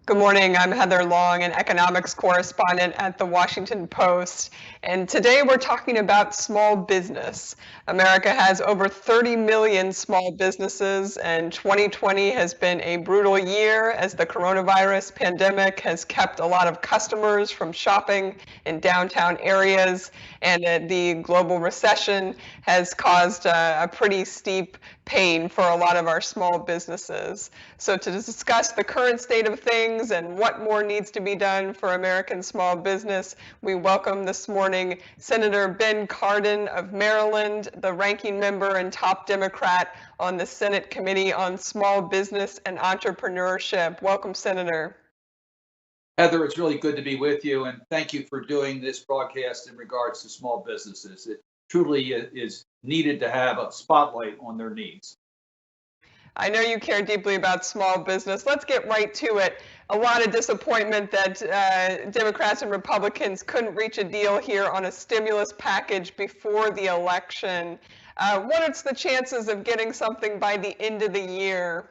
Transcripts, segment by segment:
Good morning. I'm Heather Long, an economics correspondent at the Washington Post. And today we're talking about small business. America has over 30 million small businesses, and 2020 has been a brutal year as the coronavirus pandemic has kept a lot of customers from shopping in downtown areas, and the global recession has caused a pretty steep pain for a lot of our small businesses. So to discuss the current state of things and what more needs to be done for American small business, we welcome this morning Senator Ben Cardin of Maryland, the ranking member and top Democrat on the Senate Committee on Small Business and Entrepreneurship. Welcome, Senator. Heather, it's really good to be with you, and thank you for doing this broadcast in regards to small businesses. It truly is needed to have a spotlight on their needs. I know you care deeply about small business. Let's get right to it. A lot of disappointment that Democrats and Republicans couldn't reach a deal here on a stimulus package before the election. What are the chances of getting something by the end of the year?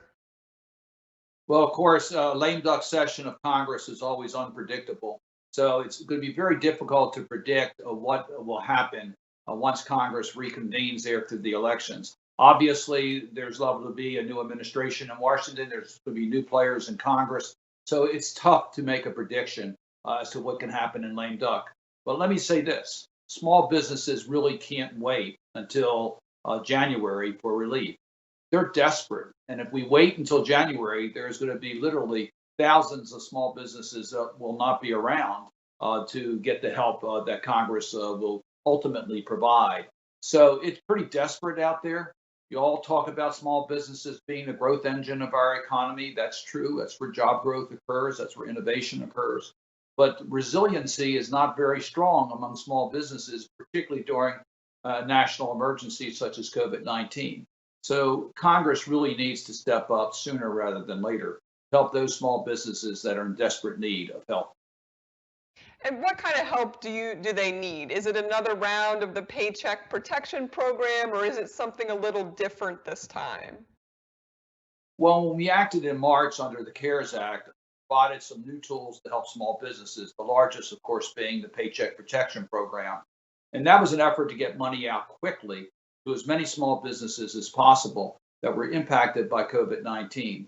Well, of course, lame duck session of Congress is always unpredictable. So it's going to be very difficult to predict what will happen once Congress reconvenes after the elections. Obviously, there's liable to be a new administration in Washington. There's going to be new players in Congress. So it's tough to make a prediction as to what can happen in lame duck. But let me say this. Small businesses really can't wait until January for relief. They're desperate. And if we wait until January, there's going to be literally thousands of small businesses that will not be around to get the help that Congress will ultimately provide. So it's pretty desperate out there. You all talk about small businesses being the growth engine of our economy. That's true. That's where job growth occurs. That's where innovation occurs. But resiliency is not very strong among small businesses, particularly during national emergencies such as COVID-19. So Congress really needs to step up sooner rather than later to help those small businesses that are in desperate need of help. And what kind of help do they need? Is it another round of the Paycheck Protection Program, or is it something a little different this time? Well, when we acted in March under the CARES Act, provided some new tools to help small businesses, the largest, of course, being the Paycheck Protection Program. And that was an effort to get money out quickly to as many small businesses as possible that were impacted by COVID-19.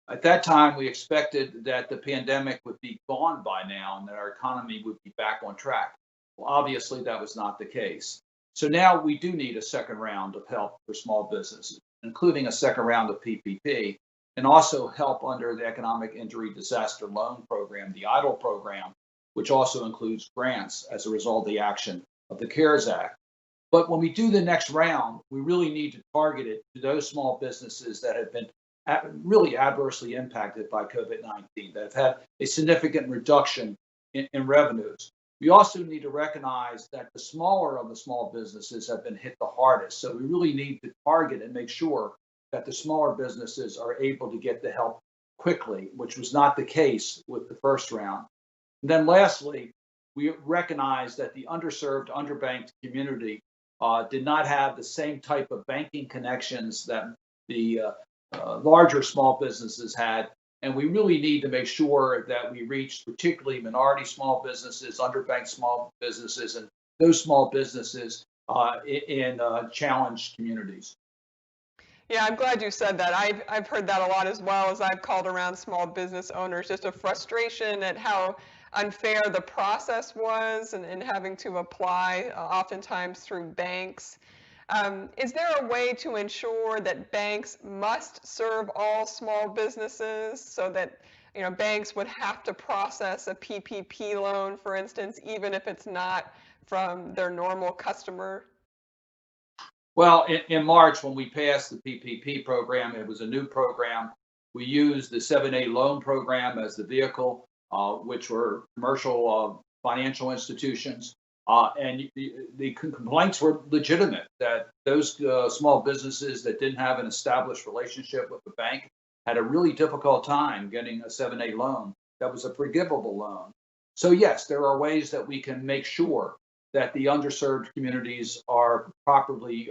At that time, we expected that the pandemic would be gone by now and that our economy would be back on track. Well, obviously, that was not the case. So now we do need a second round of help for small businesses, including a second round of PPP, and also help under the Economic Injury Disaster Loan Program, the EIDL program, which also includes grants as a result of the action of the CARES Act. But when we do the next round, we really need to target it to those small businesses that have been really adversely impacted by COVID-19, that have had a significant reduction in revenues. We also need to recognize that the smaller of the small businesses have been hit the hardest. So we really need to target and make sure that the smaller businesses are able to get the help quickly, which was not the case with the first round. And then lastly, we recognize that the underserved, underbanked community did not have the same type of banking connections that the larger small businesses had. And we really need to make sure that we reach particularly minority small businesses, underbanked small businesses, and those small businesses in challenged communities. Yeah, I'm glad you said that. I've heard that a lot as well as I've called around small business owners, just a frustration at how unfair the process was and having to apply oftentimes through banks. Is there a way to ensure that banks must serve all small businesses so that banks would have to process a PPP loan, for instance, even if it's not from their normal customer? Well, in March, when we passed the PPP program, it was a new program. We used the 7A loan program as the vehicle, which were commercial financial institutions. And the complaints were legitimate that those small businesses that didn't have an established relationship with the bank had a really difficult time getting a 7A loan that was a forgivable loan. So, yes, there are ways that we can make sure that the underserved communities are properly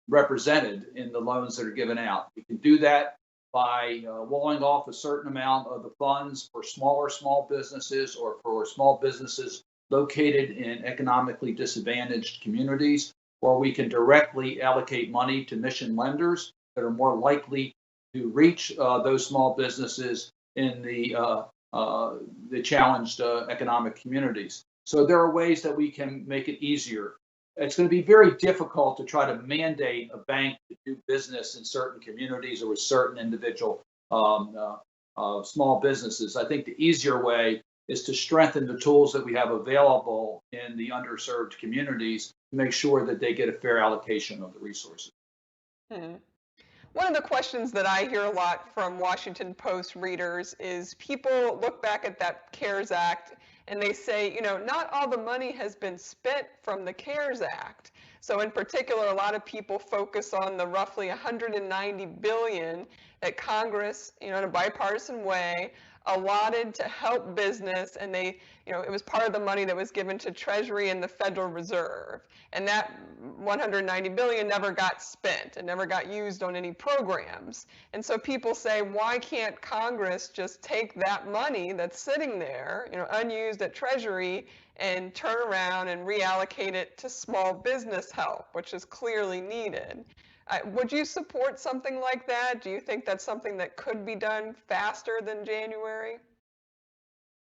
represented in the loans that are given out. We can do that by walling off a certain amount of the funds for smaller small businesses or for small businesses located in economically disadvantaged communities, or we can directly allocate money to mission lenders that are more likely to reach those small businesses in the challenged economic communities. So there are ways that we can make it easier. It's going to be very difficult to try to mandate a bank to do business in certain communities or with certain individual small businesses. I think the easier way is to strengthen the tools that we have available in the underserved communities to make sure that they get a fair allocation of the resources. Hmm. One of the questions that I hear a lot from Washington Post readers is people look back at that CARES Act and they say, not all the money has been spent from the CARES Act. So in particular, a lot of people focus on the roughly 190 billion that Congress, in a bipartisan way, allotted to help business, and it was part of the money that was given to Treasury and the Federal Reserve. And that 190 billion never got spent and never got used on any programs. And so people say, why can't Congress just take that money that's sitting there, unused at Treasury, and turn around and reallocate it to small business help, which is clearly needed? Would you support something like that? Do you think that's something that could be done faster than January?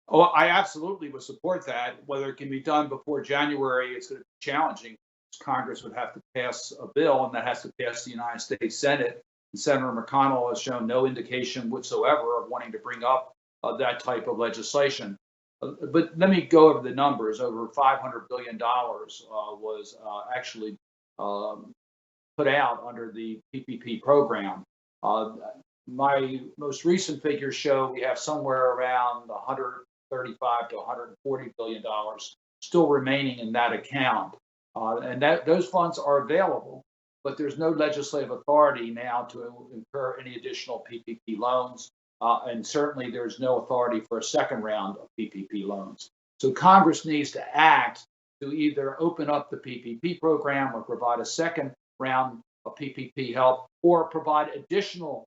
Oh, I absolutely would support that. Whether it can be done before January, it's going to be challenging. Congress would have to pass a bill, and that has to pass the United States Senate. And Senator McConnell has shown no indication whatsoever of wanting to bring up that type of legislation. But let me go over the numbers. Over $500 billion was actually put out under the PPP program. My most recent figures show we have somewhere around 135 to 140 billion dollars still remaining in that account, and that those funds are available, but there's no legislative authority now to incur any additional PPP loans, and certainly there's no authority for a second round of PPP loans. So Congress needs to act to either open up the PPP program or provide a second round of PPP help, or provide additional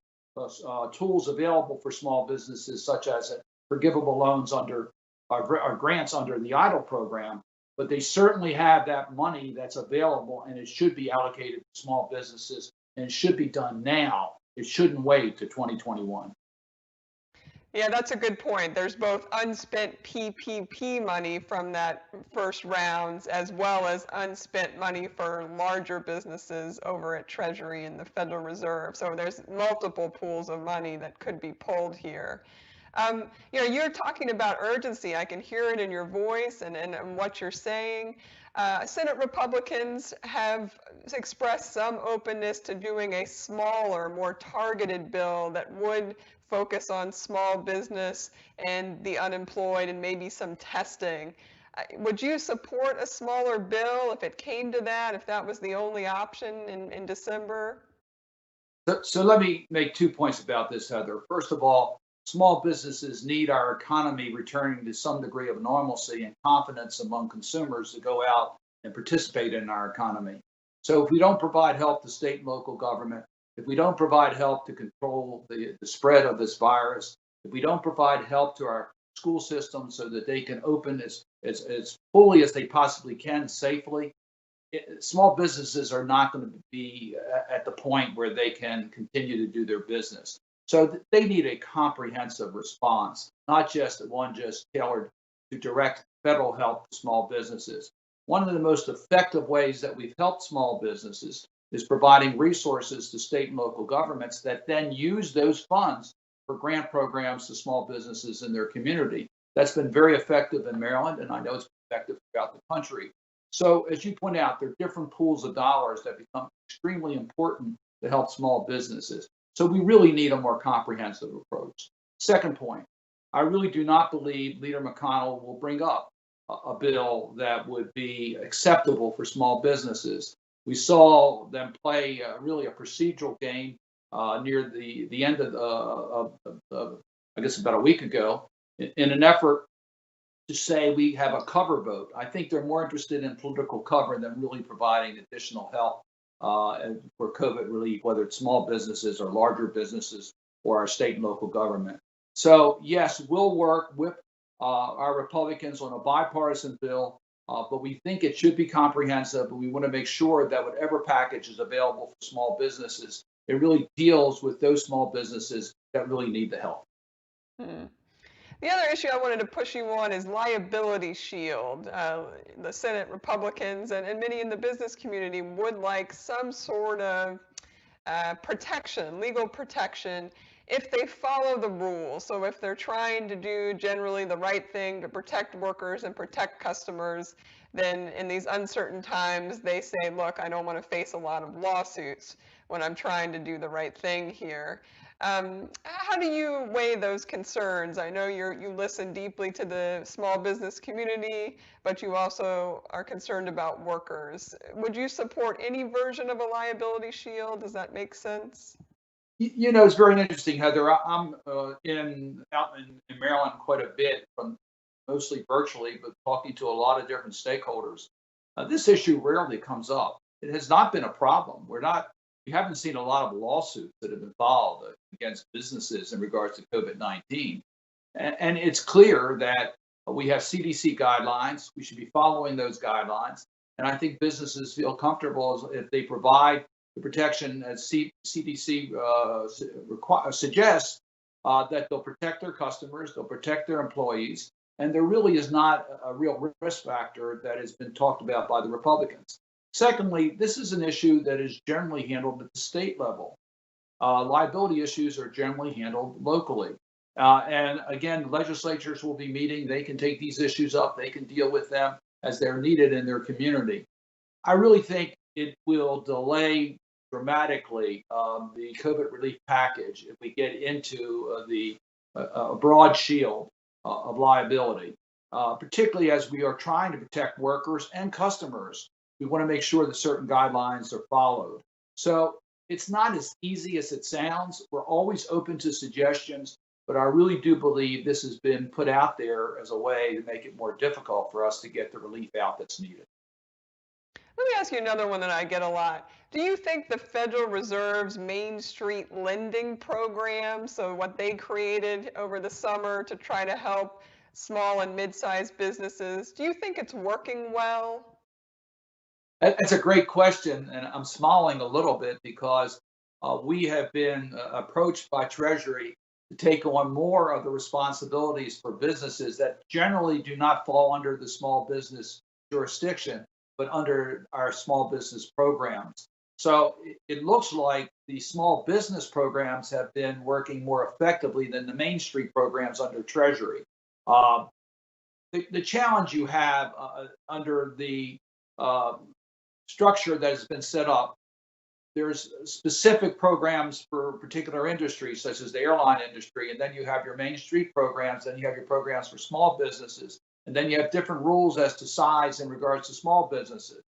tools available for small businesses, such as forgivable loans under or grants under the EIDL program. But they certainly have that money that's available, and it should be allocated to small businesses, and it should be done now. It shouldn't wait to 2021. Yeah, that's a good point. There's both unspent PPP money from that first rounds, as well as unspent money for larger businesses over at Treasury and the Federal Reserve. So there's multiple pools of money that could be pulled here. You're talking about urgency. I can hear it in your voice and what you're saying. Senate Republicans have expressed some openness to doing a smaller, more targeted bill that would focus on small business and the unemployed and maybe some testing. Would you support a smaller bill if it came to that, if that was the only option in December? So let me make 2 points about this, Heather. First of all, small businesses need our economy returning to some degree of normalcy and confidence among consumers to go out and participate in our economy. So if we don't provide help to state and local government, if we don't provide help to control the spread of this virus, if we don't provide help to our school system so that they can open as fully as they possibly can safely, small businesses are not going to be at the point where they can continue to do their business. So they need a comprehensive response, not just one just tailored to direct federal help to small businesses. One of the most effective ways that we've helped small businesses is providing resources to state and local governments that then use those funds for grant programs to small businesses in their community. That's been very effective in Maryland, and I know it's effective throughout the country. So as you point out, there are different pools of dollars that become extremely important to help small businesses. So we really need a more comprehensive approach. Second point, I really do not believe Leader McConnell will bring up a bill that would be acceptable for small businesses. We saw them play really a procedural game near the end of I guess about a week ago, in an effort to say we have a cover vote. I think they're more interested in political cover than really providing additional help for COVID relief, whether it's small businesses or larger businesses or our state and local government. So yes, we'll work with our Republicans on a bipartisan bill, but we think it should be comprehensive. But we want to make sure that whatever package is available for small businesses, it really deals with those small businesses that really need the help. Hmm. The other issue I wanted to push you on is liability shield. The Senate Republicans and many in the business community would like some sort of protection, legal protection, if they follow the rules. So if they're trying to do generally the right thing to protect workers and protect customers, then in these uncertain times, they say, look, I don't want to face a lot of lawsuits when I'm trying to do the right thing here. How do you weigh those concerns? I know you listen deeply to the small business community, but you also are concerned about workers. Would you support any version of a liability shield? Does that make sense? It's very interesting, Heather. I'm out in Maryland quite a bit, from mostly virtually, but talking to a lot of different stakeholders. This issue rarely comes up. It has not been a problem. We haven't seen a lot of lawsuits that have been filed against businesses in regards to COVID-19. And it's clear that we have CDC guidelines. We should be following those guidelines. And I think businesses feel comfortable if they provide the protection as CDC suggests, that they'll protect their customers, they'll protect their employees, and there really is not a real risk factor that has been talked about by the Republicans. Secondly, this is an issue that is generally handled at the state level. Liability issues are generally handled locally. And again, legislatures will be meeting. They can take these issues up. They can deal with them as they're needed in their community. I really think it will delay dramatically the COVID relief package if we get into the broad shield of liability, particularly as we are trying to protect workers and customers. We want to make sure that certain guidelines are followed. So it's not as easy as it sounds. We're always open to suggestions, but I really do believe this has been put out there as a way to make it more difficult for us to get the relief out that's needed. Let me ask you another one that I get a lot. Do you think the Federal Reserve's Main Street lending program, so what they created over the summer to try to help small and mid-sized businesses, do you think it's working well? That's a great question, and I'm smiling a little bit because we have been approached by Treasury to take on more of the responsibilities for businesses that generally do not fall under the small business jurisdiction, but under our small business programs. So it looks like the small business programs have been working more effectively than the Main Street programs under Treasury. Uh, the challenge you have under the uh, structure that has been set up, there's specific programs for particular industries, such as the airline industry, and then you have your Main Street programs, then you have your programs for small businesses, and then you have different rules as to size in regards to small businesses.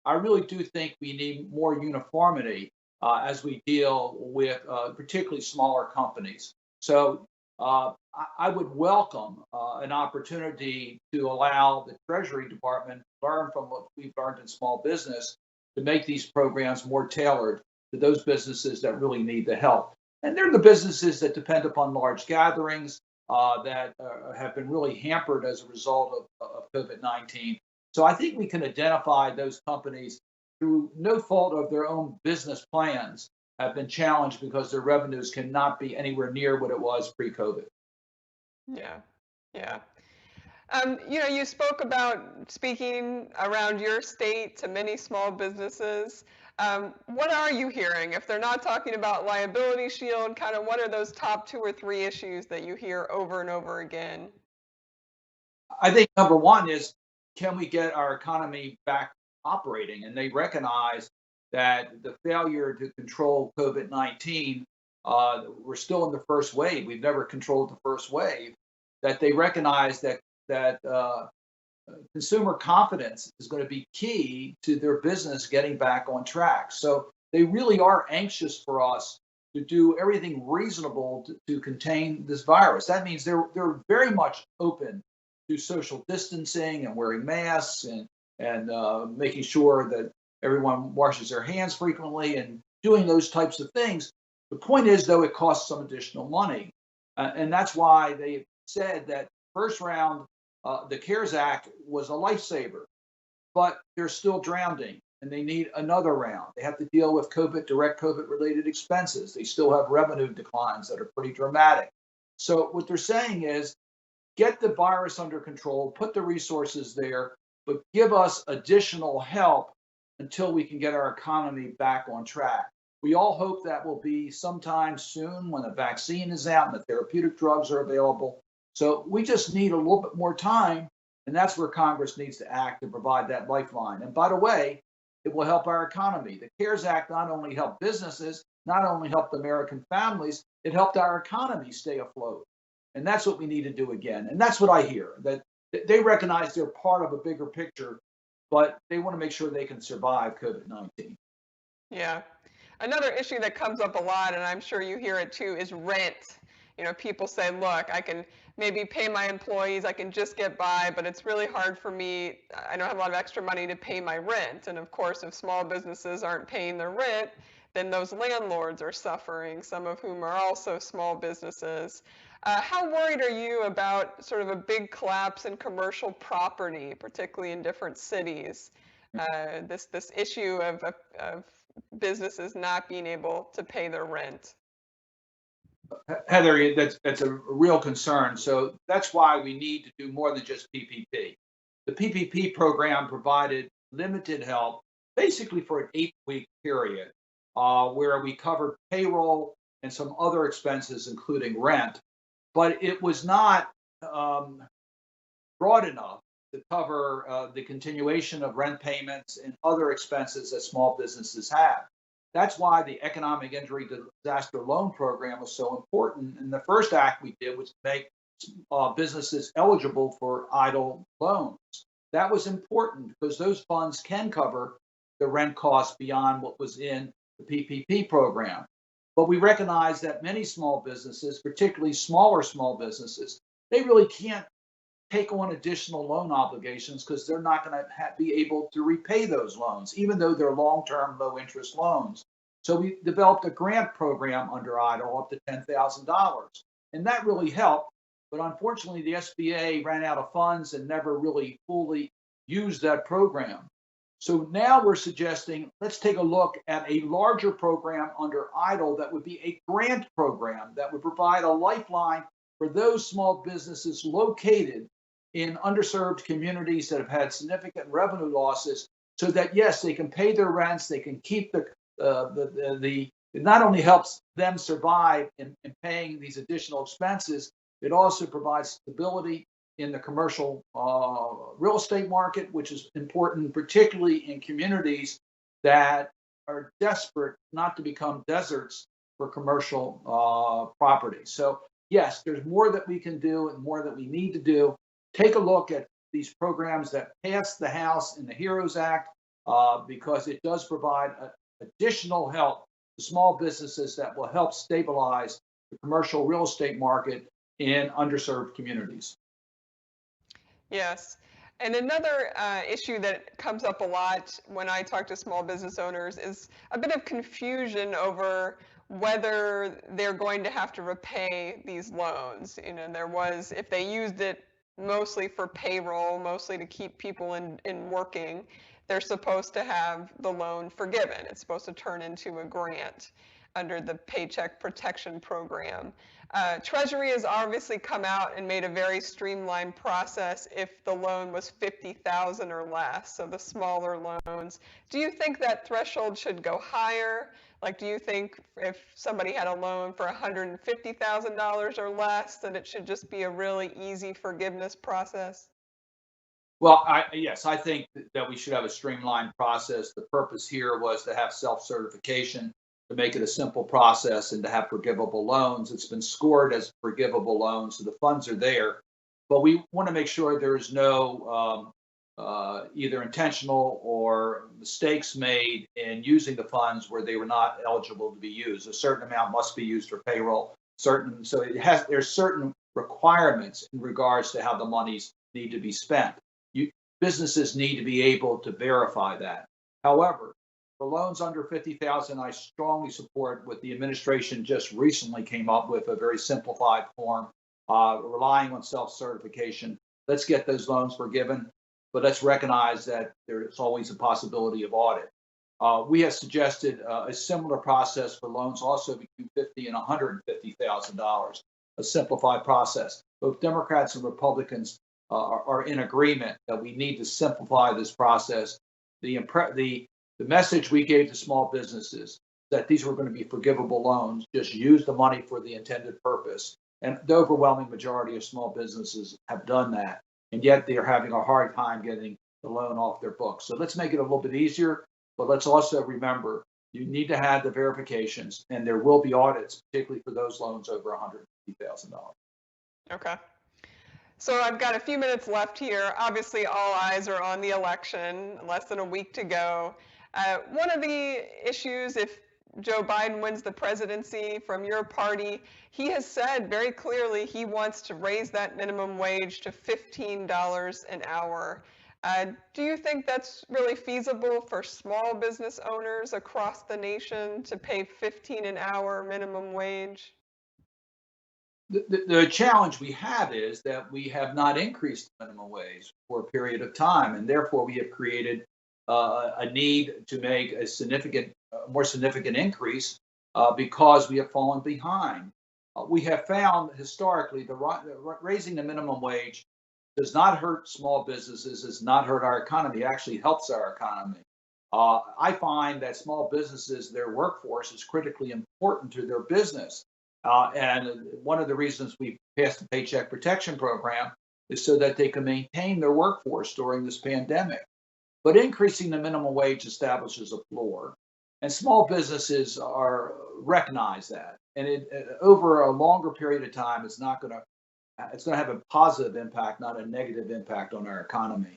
I really do think we need more uniformity as we deal with particularly smaller companies. So I would welcome an opportunity to allow the Treasury Department to learn from what we've learned in small business to make these programs more tailored to those businesses that really need the help. And they're the businesses that depend upon large gatherings that have been really hampered as a result of COVID-19. So I think we can identify those companies through no fault of their own business plans have been challenged because their revenues cannot be anywhere near what it was pre-COVID. Yeah, yeah. You spoke about speaking around your state to many small businesses. What are you hearing? If they're not talking about liability shield, kind of what are those top two or three issues that you hear over and over again? I think number one is, can we get our economy back operating? And they recognize that the failure to control COVID-19, we're still in the first wave. We've never controlled the first wave. That they recognize that consumer confidence is going to be key to their business getting back on track. So they really are anxious for us to do everything reasonable to contain this virus. That means they're very much open to social distancing and wearing masks and making sure that everyone washes their hands frequently and doing those types of things. The point is, though, it costs some additional money. And that's why they said that first round, the CARES Act was a lifesaver, but they're still drowning and they need another round. They have to deal with direct COVID related expenses. They still have revenue declines that are pretty dramatic. So what they're saying is get the virus under control, put the resources there, but give us additional help until we can get our economy back on track. We all hope that will be sometime soon when a vaccine is out and the therapeutic drugs are available. So we just need a little bit more time, and that's where Congress needs to act and provide that lifeline. And by the way, it will help our economy. The CARES Act not only helped businesses, not only helped American families, it helped our economy stay afloat. And that's what we need to do again. And that's what I hear, that they recognize they're part of a bigger picture, but they want to make sure they can survive COVID-19. Yeah. Another issue that comes up a lot, and I'm sure you hear it too, is rent. People say, look, I can maybe pay my employees, I can just get by, but it's really hard for me. I don't have a lot of extra money to pay my rent. And of course, if small businesses aren't paying their rent, then those landlords are suffering, some of whom are also small businesses. How worried are you about sort of a big collapse in commercial property, particularly in different cities? This issue of businesses not being able to pay their rent. Heather, that's a real concern. So that's why we need to do more than just PPP. The PPP program provided limited help, basically for an 8-week period, where we covered payroll and some other expenses, including rent. But it was not broad enough to cover the continuation of rent payments and other expenses that small businesses have. That's why the Economic Injury Disaster Loan Program was so important. And the first act we did was to make businesses eligible for EIDL loans. That was important because those funds can cover the rent costs beyond what was in the PPP program. But we recognize that many small businesses, particularly smaller small businesses, they really can't take on additional loan obligations because they're not going to be able to repay those loans, even though they're long-term, low-interest loans. So we developed a grant program under EIDL up to $10,000, and that really helped. But unfortunately, the SBA ran out of funds and never really fully used that program. So now we're suggesting let's take a look at a larger program under EIDL that would be a grant program that would provide a lifeline for those small businesses located in underserved communities that have had significant revenue losses, so that yes, they can pay their rents, they can keep it not only helps them survive in paying these additional expenses, it also provides stability in the commercial real estate market, which is important, particularly in communities that are desperate not to become deserts for commercial property. So yes, there's more that we can do and more that we need to do. Take a look at these programs that passed the House in the HEROES Act because it does provide additional help to small businesses that will help stabilize the commercial real estate market in underserved communities. Yes. And another issue that comes up a lot when I talk to small business owners is a bit of confusion over whether they're going to have to repay these loans. If they used it mostly for payroll, mostly to keep people in working, they're supposed to have the loan forgiven. It's supposed to turn into a grant under the Paycheck Protection Program. Treasury has obviously come out and made a very streamlined process if the loan was $50,000 or less, so the smaller loans. Do you think that threshold should go higher? Like, do you think if somebody had a loan for $150,000 or less, that it should just be a really easy forgiveness process? Well, yes, I think that we should have a streamlined process. The purpose here was to have self-certification, to make it a simple process, and to have forgivable loans. It's been scored as forgivable loans, so the funds are there. But we want to make sure there is no either intentional or mistakes made in using the funds where they were not eligible to be used. A certain amount must be used for payroll. There's certain requirements in regards to how the monies need to be spent. Businesses need to be able to verify that. However, for loans under 50,000, I strongly support what the administration just recently came up with, a very simplified form, relying on self-certification. Let's get those loans forgiven, but let's recognize that there's always a possibility of audit. We have suggested a similar process for loans also between $50,000 and $150,000, a simplified process. Both Democrats and Republicans are in agreement that we need to simplify this process. The message we gave to small businesses that these were going to be forgivable loans, just use the money for the intended purpose. And the overwhelming majority of small businesses have done that, and yet they're having a hard time getting the loan off their books. So let's make it a little bit easier, but let's also remember you need to have the verifications, and there will be audits, particularly for those loans over $150,000. Okay. So I've got a few minutes left here. Obviously, all eyes are on the election, less than a week to go. One of the issues, if Joe Biden wins the presidency from your party, he has said very clearly he wants to raise that minimum wage to $15 an hour. Do you think that's really feasible for small business owners across the nation to pay $15 an hour minimum wage? The challenge we have is that we have not increased the minimum wage for a period of time, and therefore we have created a need to make a more significant increase because we have fallen behind. We have found historically raising the minimum wage does not hurt small businesses, does not hurt our economy, it actually helps our economy. I find that small businesses, their workforce is critically important to their business. And one of the reasons we passed the Paycheck Protection Program is so that they can maintain their workforce during this pandemic. But increasing the minimum wage establishes a floor, and small businesses recognize that. And over a longer period of time, it's going to have a positive impact, not a negative impact on our economy.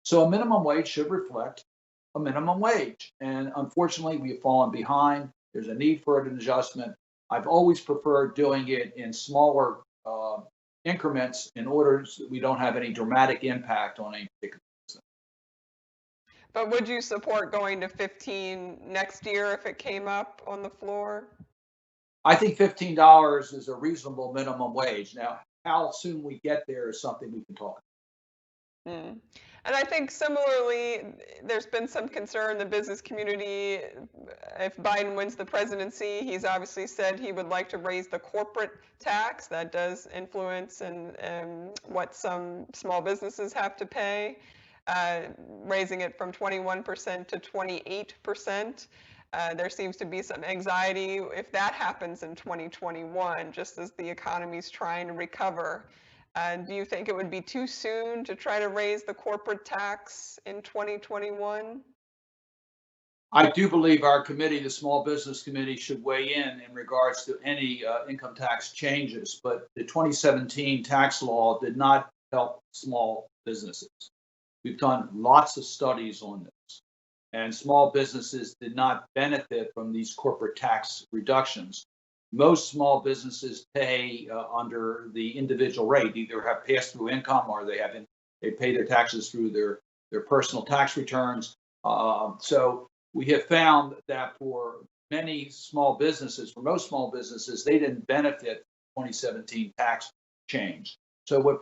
So a minimum wage should reflect a minimum wage. And unfortunately, we have fallen behind. There's a need for an adjustment. I've always preferred doing it in smaller increments in order so that we don't have any dramatic impact on any particular business. But would you support going to 15 next year if it came up on the floor? I think $15 is a reasonable minimum wage. Now, how soon we get there is something we can talk about. Mm. And I think similarly, there's been some concern in the business community. If Biden wins the presidency, he's obviously said he would like to raise the corporate tax. That does influence what some small businesses have to pay, raising it from 21% to 28%. There seems to be some anxiety if that happens in 2021, just as the economy's trying to recover. Do you think it would be too soon to try to raise the corporate tax in 2021? I do believe our committee, the Small Business Committee, should weigh in regards to any income tax changes. But the 2017 tax law did not help small businesses. We've done lots of studies on this, and small businesses did not benefit from these corporate tax reductions. Most small businesses pay under the individual rate, either have pass-through income or they pay their taxes through their personal tax returns. So we have found that for most small businesses, they didn't benefit from 2017 tax change. So what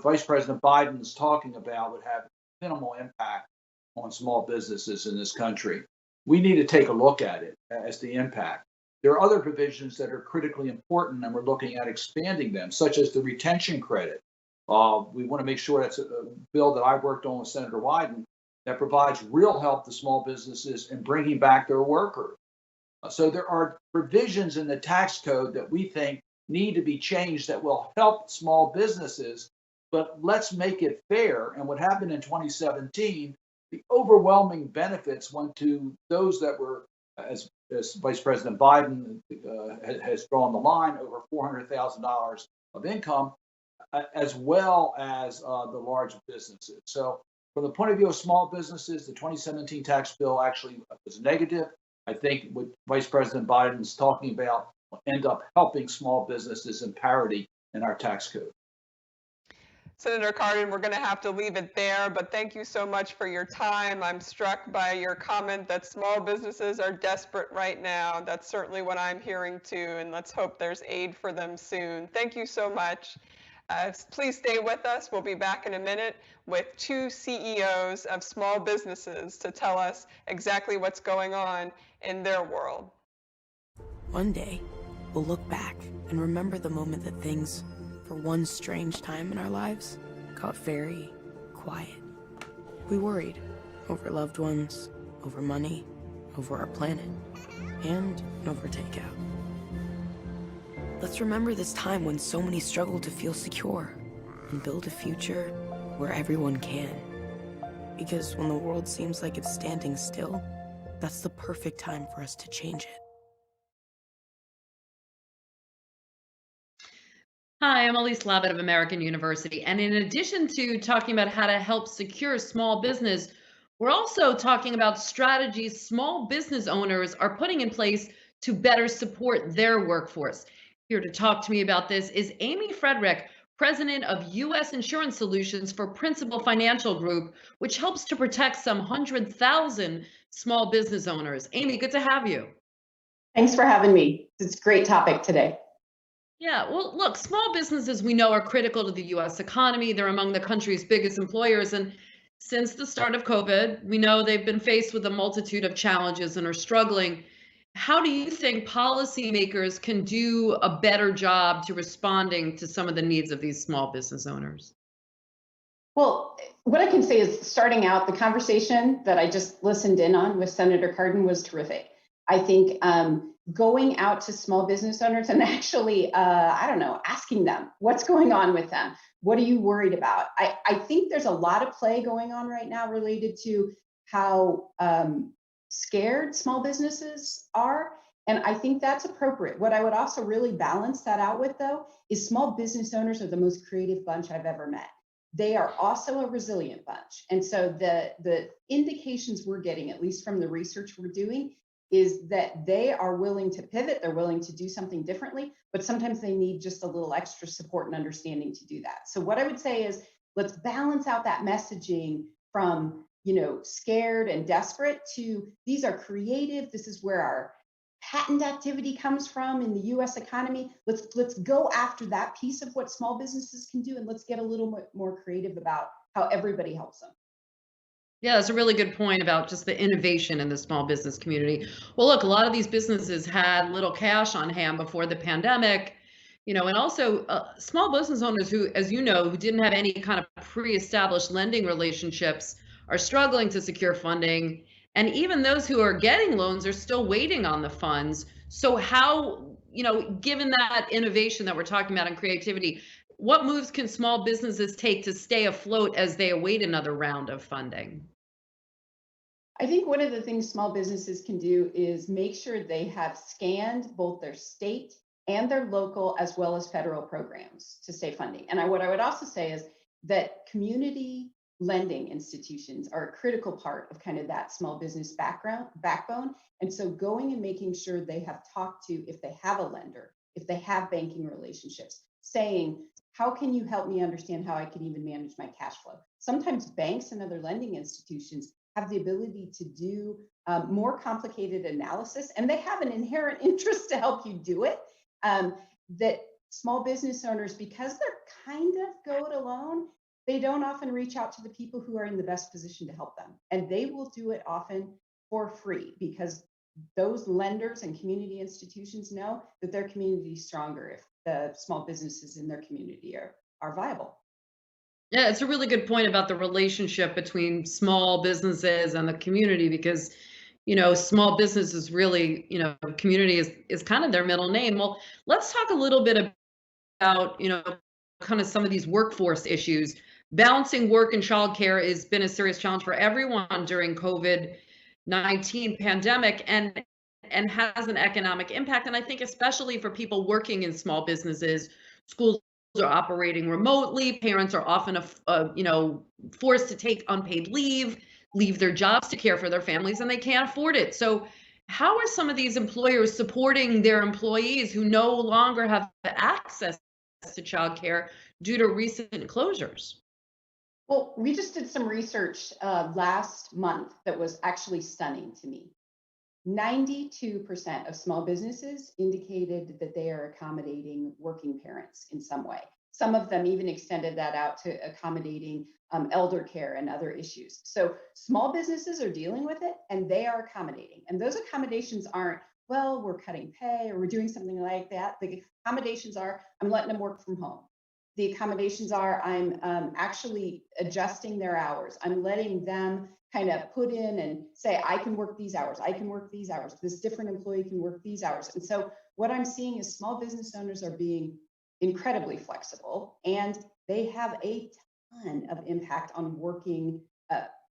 Vice President Biden is talking about would have minimal impact on small businesses in this country. We need to take a look at it as the impact. There are other provisions that are critically important, and we're looking at expanding them, such as the retention credit. We want to make sure that's a bill that I worked on with Senator Wyden that provides real help to small businesses in bringing back their workers. So there are provisions in the tax code that we think need to be changed that will help small businesses, but let's make it fair. And what happened in 2017, the overwhelming benefits went to those that were, as Vice President Biden has drawn the line, over $400,000 of income, as well as the large businesses. So from the point of view of small businesses, the 2017 tax bill actually was negative. I think what Vice President Biden is talking about will end up helping small businesses in parity in our tax code. Senator Cardin, we're going to have to leave it there, but thank you so much for your time. I'm struck by your comment that small businesses are desperate right now. That's certainly what I'm hearing too, and let's hope there's aid for them soon. Thank you so much. Please stay with us. We'll be back in a minute with two CEOs of small businesses to tell us exactly what's going on in their world. One day, we'll look back and remember the moment that things, for one strange time in our lives, got very quiet. We worried over loved ones, over money, over our planet, and over takeout. Let's remember this time when so many struggled to feel secure and build a future where everyone can. Because when the world seems like it's standing still, that's the perfect time for us to change it. Hi, I'm Elise Labott of American University. And in addition to talking about how to help secure small business, we're also talking about strategies small business owners are putting in place to better support their workforce. Here to talk to me about this is Amy Frederick, president of U.S. Insurance Solutions for Principal Financial Group, which helps to protect some 100,000 small business owners. Amy, good to have you. Thanks for having me. It's a great topic today. Yeah, well, look, small businesses we know are critical to the US economy. They're among the country's biggest employers. And since the start of COVID, we know they've been faced with a multitude of challenges and are struggling. How do you think policymakers can do a better job to responding to some of the needs of these small business owners? Well, what I can say is starting out, the conversation that I just listened in on with Senator Cardin was terrific. I think going out to small business owners and actually, asking them what's going on with them. What are you worried about? I think there's a lot of play going on right now related to how scared small businesses are. And I think that's appropriate. What I would also really balance that out with, though, is small business owners are the most creative bunch I've ever met. They are also a resilient bunch. And so the indications we're getting, at least from the research we're doing, is that they are willing to pivot, they're willing to do something differently, but sometimes they need just a little extra support and understanding to do that. So what I would say is let's balance out that messaging from, scared and desperate to these are creative, this is where our patent activity comes from in the US economy. Let's go after that piece of what small businesses can do, and let's get a little bit more creative about how everybody helps them. Yeah, that's a really good point about just the innovation in the small business community. Well, look, a lot of these businesses had little cash on hand before the pandemic, and also small business owners who, as you know, who didn't have any kind of pre-established lending relationships are struggling to secure funding. And even those who are getting loans are still waiting on the funds. So how, given that innovation that we're talking about and creativity, what moves can small businesses take to stay afloat as they await another round of funding? I think one of the things small businesses can do is make sure they have scanned both their state and their local as well as federal programs to stay funding. And what I would also say is that community lending institutions are a critical part of kind of that small business backbone. And so going and making sure they have talked to, if they have a lender, if they have banking relationships, saying, how can you help me understand how I can even manage my cash flow? Sometimes banks and other lending institutions have the ability to do more complicated analysis, and they have an inherent interest to help you do it. That small business owners, because they're kind of go it alone, they don't often reach out to the people who are in the best position to help them. And they will do it often for free because those lenders and community institutions know that their community is stronger if the small businesses in their community are viable. Yeah, it's a really good point about the relationship between small businesses and the community because, small business is really, community is kind of their middle name. Well, let's talk a little bit about, kind of some of these workforce issues. Balancing work and childcare has been a serious challenge for everyone during COVID-19 pandemic and has an economic impact. And I think especially for people working in small businesses, schools are operating remotely. Parents are often, forced to take unpaid leave their jobs to care for their families, and they can't afford it. So how are some of these employers supporting their employees who no longer have access to childcare due to recent closures? Well, we just did some research last month that was actually stunning to me. 92% of small businesses indicated that they are accommodating working parents in some way. Some of them even extended that out to accommodating elder care and other issues. So small businesses are dealing with it and they are accommodating. And those accommodations aren't, well, we're cutting pay or we're doing something like that. The accommodations are, I'm letting them work from home. The accommodations are, I'm actually adjusting their hours. I'm letting them kind of put in and say, I can work these hours, I can work these hours, this different employee can work these hours. And so what I'm seeing is small business owners are being incredibly flexible, and they have a ton of impact on working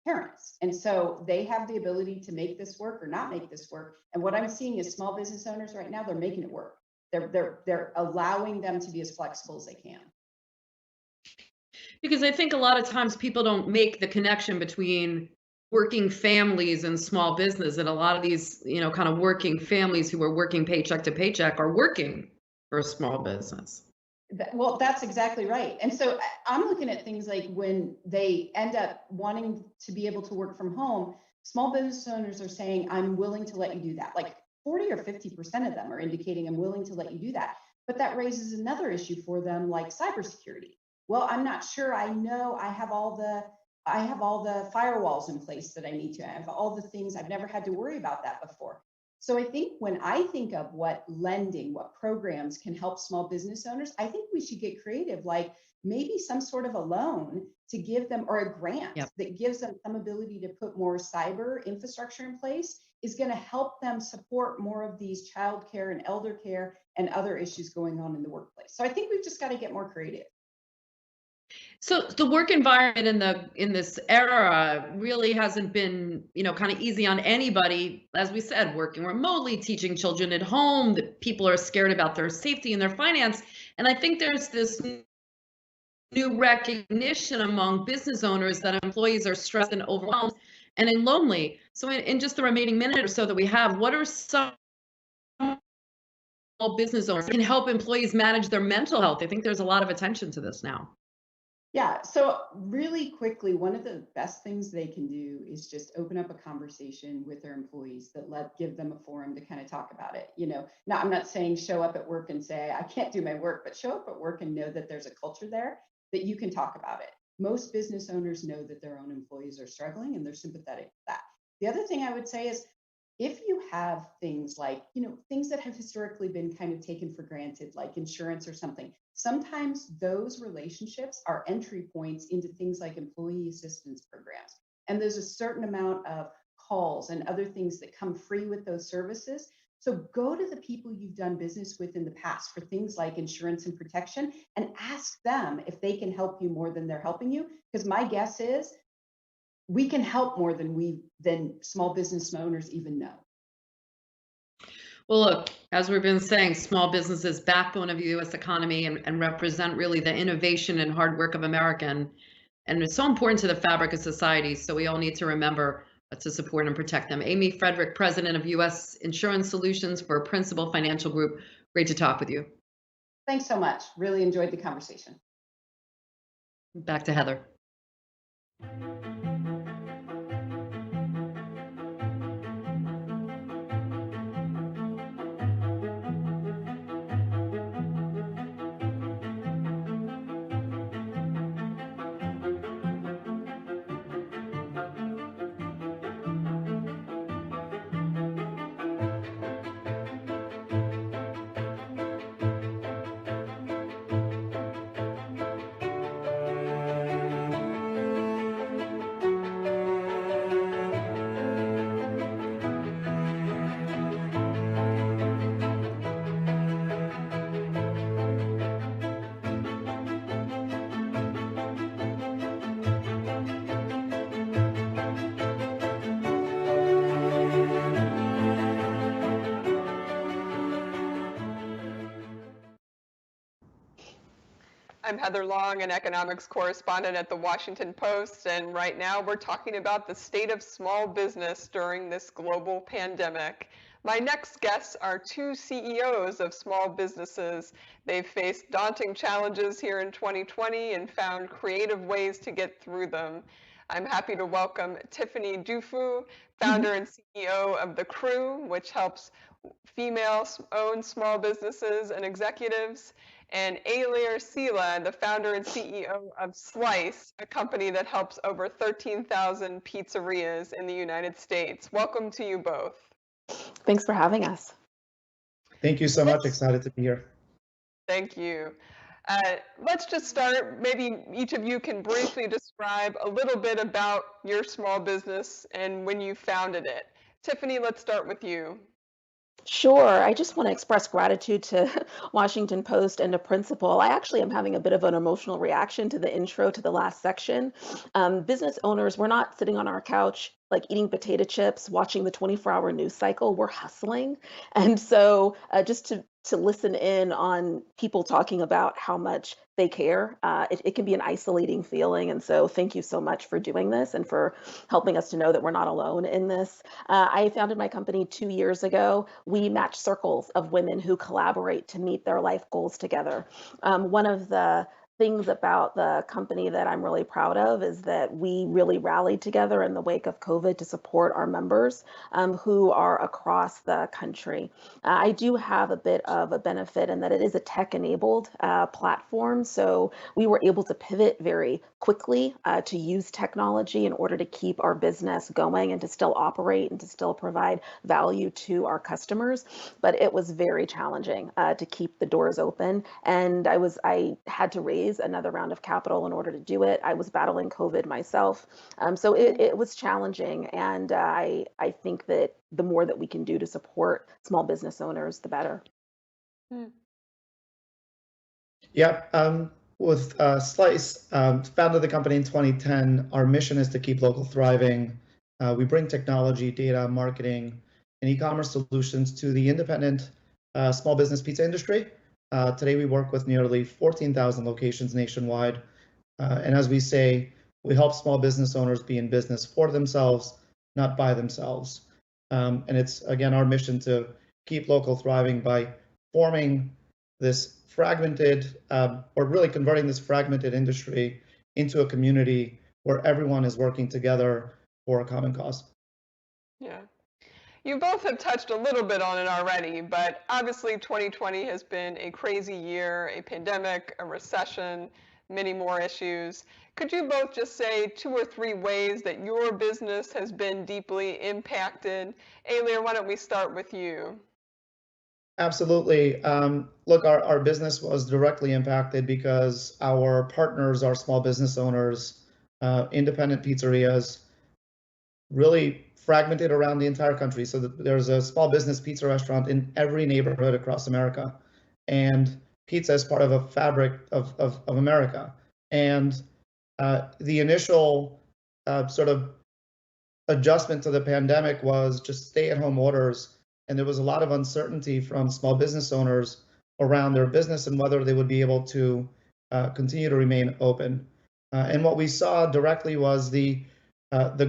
parents. And so they have the ability to make this work or not make this work. And what I'm seeing is small business owners right now, they're making it work. They're allowing them to be as flexible as they can. Because I think a lot of times people don't make the connection between working families and small business. And a lot of these, kind of working families who are working paycheck to paycheck are working for a small business. Well, that's exactly right. And so I'm looking at things like when they end up wanting to be able to work from home, small business owners are saying, I'm willing to let you do that. Like 40 or 50% of them are indicating I'm willing to let you do that. But that raises another issue for them, like cybersecurity. Well, I'm not sure. I know I have all the firewalls in place that I need to. I have all the things. I've never had to worry about that before. So I think when I think of what lending, what programs can help small business owners, I think we should get creative, like maybe some sort of a loan to give them, or a grant that gives them some ability to put more cyber infrastructure in place, is going to help them support more of these childcare and elder care and other issues going on in the workplace. So I think we've just got to get more creative. So the work environment in this era really hasn't been, kind of easy on anybody. As we said, working remotely, teaching children at home, that people are scared about their safety and their finance. And I think there's this new recognition among business owners that employees are stressed and overwhelmed and lonely. So in just the remaining minute or so that we have, what are some small business owners that can help employees manage their mental health? I think there's a lot of attention to this now. Yeah, so really quickly, one of the best things they can do is just open up a conversation with their employees that give them a forum to kind of talk about it. Now I'm not saying show up at work and say, I can't do my work, but show up at work and know that there's a culture there that you can talk about it. Most business owners know that their own employees are struggling and they're sympathetic to that. The other thing I would say is, if you have things like, things that have historically been kind of taken for granted, like insurance or something, sometimes those relationships are entry points into things like employee assistance programs. And there's a certain amount of calls and other things that come free with those services. So go to the people you've done business with in the past for things like insurance and protection and ask them if they can help you more than they're helping you. Because my guess is we can help more than small business owners even know. Well, look, as we've been saying, small businesses, backbone of the U.S. economy, and represent really the innovation and hard work of America. And it's so important to the fabric of society. So we all need to remember to support and protect them. Amy Frederick, President of U.S. Insurance Solutions for Principal Financial Group. Great to talk with you. Thanks so much. Really enjoyed the conversation. Back to Heather. I'm Heather Long, an economics correspondent at the Washington Post, and right now we're talking about the state of small business during this global pandemic. My next guests are two CEOs of small businesses. They've faced daunting challenges here in 2020 and found creative ways to get through them. I'm happy to welcome Tiffany Dufu, founder and CEO of The Crew, which helps female-owned small businesses and executives, and Ailir Sila, the founder and CEO of Slice, a company that helps over 13,000 pizzerias in the United States. Welcome to you both. Thanks for having us. Thank you so much. Excited to be here. Thank you. Let's just start. Maybe each of you can briefly describe a little bit about your small business and when you founded it. Tiffany, let's start with you. Sure. I just want to express gratitude to Washington Post and to Principal. I actually am having a bit of an emotional reaction to the intro to the last section. Business owners, we're not sitting on our couch like eating potato chips, watching the 24-hour news cycle. We're hustling. And so just to listen in on people talking about how much they care, it can be an isolating feeling. And so thank you so much for doing this and for helping us to know that we're not alone in this. I founded my company 2 years ago. We match circles of women who collaborate to meet their life goals together. One of the things about the company that I'm really proud of is that we really rallied together in the wake of COVID to support our members who are across the country. I do have a bit of a benefit in that it is a tech-enabled platform, so we were able to pivot very quickly to use technology in order to keep our business going and to still operate and to still provide value to our customers. But it was very challenging to keep the doors open, and I had to raise another round of capital in order to do it. I was battling COVID myself. So it was challenging. And I think that the more that we can do to support small business owners, the better. Yeah, with Slice, founded the company in 2010. Our mission is to keep local thriving. We bring technology, data, marketing, and e-commerce solutions to the independent small business pizza industry. Today, we work with nearly 14,000 locations nationwide. And as we say, we help small business owners be in business for themselves, not by themselves. And it's, again, our mission to keep local thriving by forming this fragmented, or really converting this fragmented industry into a community where everyone is working together for a common cause. Yeah. You both have touched a little bit on it already, but obviously 2020 has been a crazy year, a pandemic, a recession, many more issues. Could you both just say 2 or 3 ways that your business has been deeply impacted? Ailir, why don't we start with you? Absolutely. Look, our business was directly impacted because our partners are small business owners, independent pizzerias, really fragmented around the entire country. So there's a small business pizza restaurant in every neighborhood across America. And pizza is part of a fabric of America. And the initial sort of adjustment to the pandemic was just stay-at-home orders. And there was a lot of uncertainty from small business owners around their business and whether they would be able to continue to remain open. And what we saw directly was the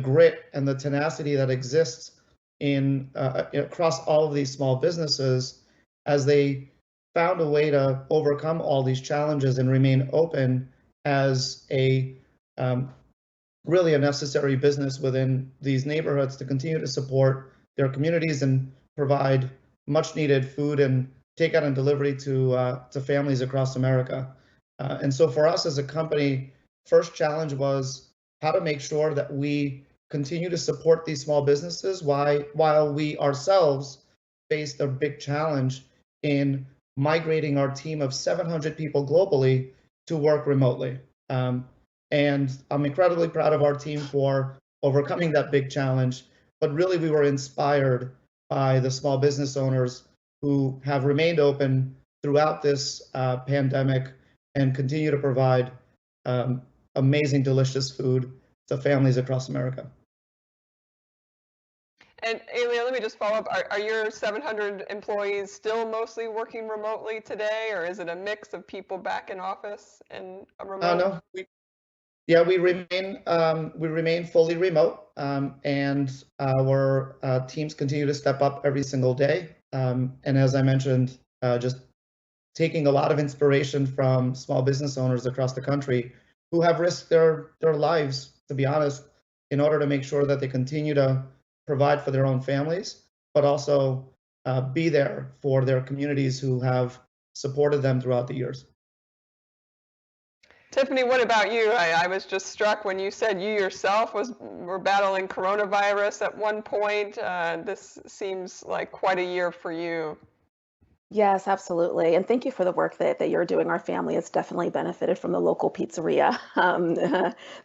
grit and the tenacity that exists in across all of these small businesses as they found a way to overcome all these challenges and remain open as a really a necessary business within these neighborhoods to continue to support their communities and provide much needed food and takeout and delivery to families across America. And so for us as a company, first challenge was how to make sure that we continue to support these small businesses while we ourselves faced a big challenge in migrating our team of 700 people globally to work remotely. And I'm incredibly proud of our team for overcoming that big challenge, but really we were inspired by the small business owners who have remained open throughout this pandemic and continue to provide amazing, delicious food to families across America. And Ailir, let me just follow up. Are your 700 employees still mostly working remotely today, or is it a mix of people back in office and a remote? No, Yeah, we remain fully remote, and our teams continue to step up every single day. And as I mentioned, just taking a lot of inspiration from small business owners across the country who have risked their lives, to be honest, in order to make sure that they continue to provide for their own families, but also be there for their communities who have supported them throughout the years. Tiffany, what about you? I was just struck when you said you yourself were battling coronavirus at one point. This seems like quite a year for you. Yes, absolutely. And thank you for the work that you're doing. Our family has definitely benefited from the local pizzeria.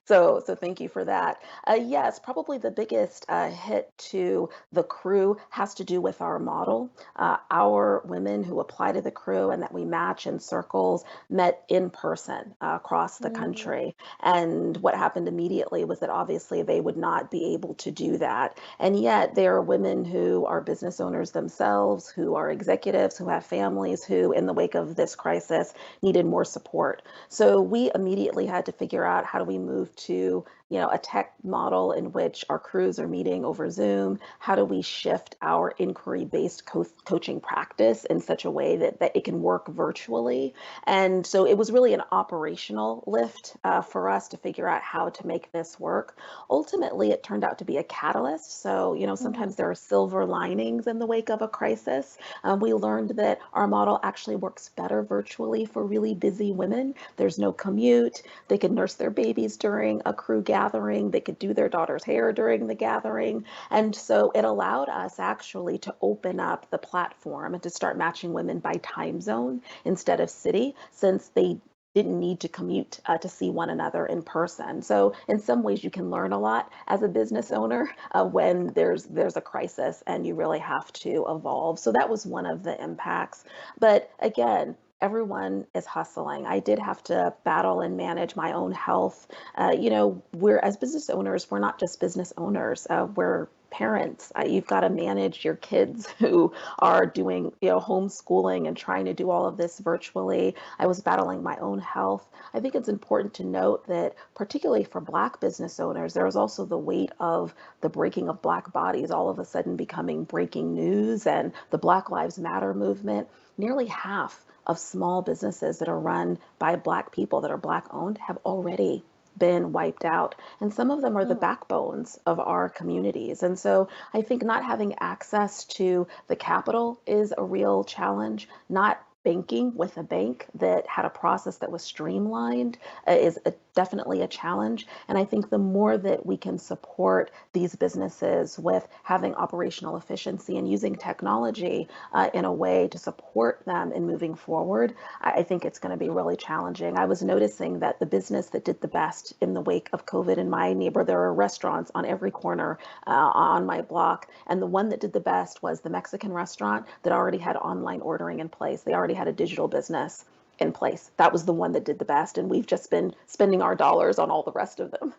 So thank you for that. Yes, probably the biggest hit to the crew has to do with our model. Our women who apply to the crew and that we match in circles met in person across the country. And what happened immediately was that obviously they would not be able to do that. And yet there are women who are business owners themselves, who are executives, who have families who, in the wake of this crisis, needed more support. So we immediately had to figure out how do we move to a tech model in which our crews are meeting over Zoom. How do we shift our inquiry-based coaching practice in such a way that it can work virtually? And so it was really an operational lift for us to figure out how to make this work. Ultimately, it turned out to be a catalyst. So, sometimes there are silver linings in the wake of a crisis. We learned that our model actually works better virtually for really busy women. There's no commute. They can nurse their babies during a crew gathering. They could do their daughter's hair during the gathering. And so it allowed us actually to open up the platform and to start matching women by time zone instead of city, since they didn't need to commute to see one another in person. So in some ways you can learn a lot as a business owner when there's a crisis and you really have to evolve. So that was one of the impacts. But again, everyone is hustling. I did have to battle and manage my own health. We're, as business owners, we're not just business owners. We're parents. You've got to manage your kids who are doing, homeschooling and trying to do all of this virtually. I was battling my own health. I think it's important to note that, particularly for Black business owners, there is also the weight of the breaking of Black bodies all of a sudden becoming breaking news, and the Black Lives Matter movement. Nearly half of small businesses that are run by Black people that are Black owned have already been wiped out. And some of them are the backbones of our communities. And so I think not having access to the capital is a real challenge. Not banking with a bank that had a process that was streamlined is definitely a challenge. And I think the more that we can support these businesses with having operational efficiency and using technology in a way to support them in moving forward, I think it's going to be really challenging. I was noticing that the business that did the best in the wake of COVID in my neighborhood, there are restaurants on every corner on my block. And the one that did the best was the Mexican restaurant that already had online ordering in place. They already had a digital business in place. That was the one that did the best. And we've just been spending our dollars on all the rest of them.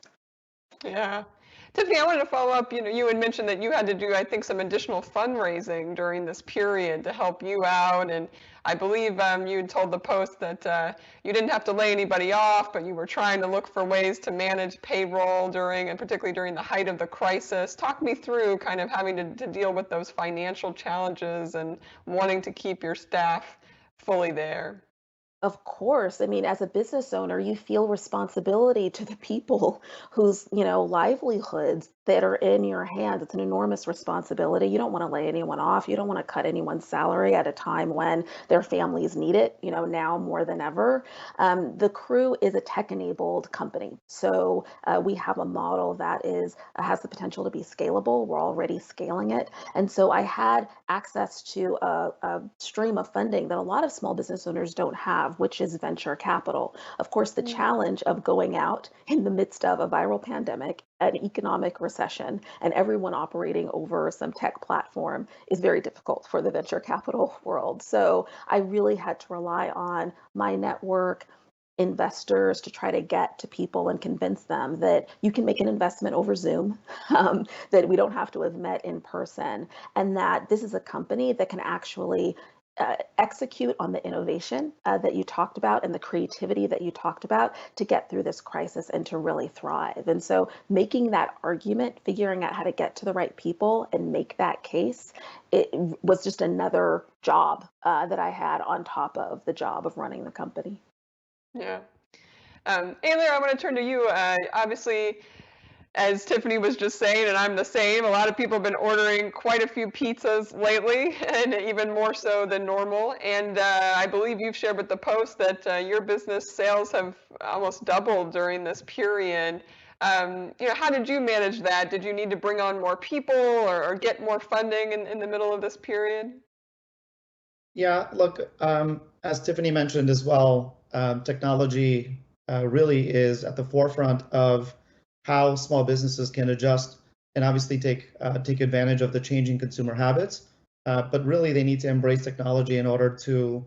Yeah. Tiffany, I wanted to follow up. You had mentioned that you had to do, I think, some additional fundraising during this period to help you out. And I believe you had told the Post that you didn't have to lay anybody off, but you were trying to look for ways to manage payroll and particularly during the height of the crisis. Talk me through kind of having to deal with those financial challenges and wanting to keep your staff fully there. Of course. I mean, as a business owner, you feel responsibility to the people whose, livelihoods that are in your hands. It's an enormous responsibility. You don't want to lay anyone off. You don't want to cut anyone's salary at a time when their families need it, now more than ever. The crew is a tech-enabled company. So we have a model that has the potential to be scalable. We're already scaling it. And so I had access to a stream of funding that a lot of small business owners don't have, which is venture capital. Of course, the challenge of going out in the midst of a viral pandemic, an economic recession, and everyone operating over some tech platform is very difficult for the venture capital world. So I really had to rely on my network, investors, to try to get to people and convince them that you can make an investment over Zoom, that we don't have to have met in person, and that this is a company that can actually execute on the innovation that you talked about and the creativity that you talked about to get through this crisis and to really thrive. And so making that argument, figuring out how to get to the right people and make that case, it was just another job that I had on top of the job of running the company. Yeah. Ayler, I want to turn to you. Obviously, as Tiffany was just saying, and I'm the same, a lot of people have been ordering quite a few pizzas lately, and even more so than normal. And I believe you've shared with the Post that your business sales have almost doubled during this period. How did you manage that? Did you need to bring on more people or get more funding in the middle of this period? Yeah, look, as Tiffany mentioned as well, technology really is at the forefront of how small businesses can adjust and obviously take advantage of the changing consumer habits. But really, they need to embrace technology in order to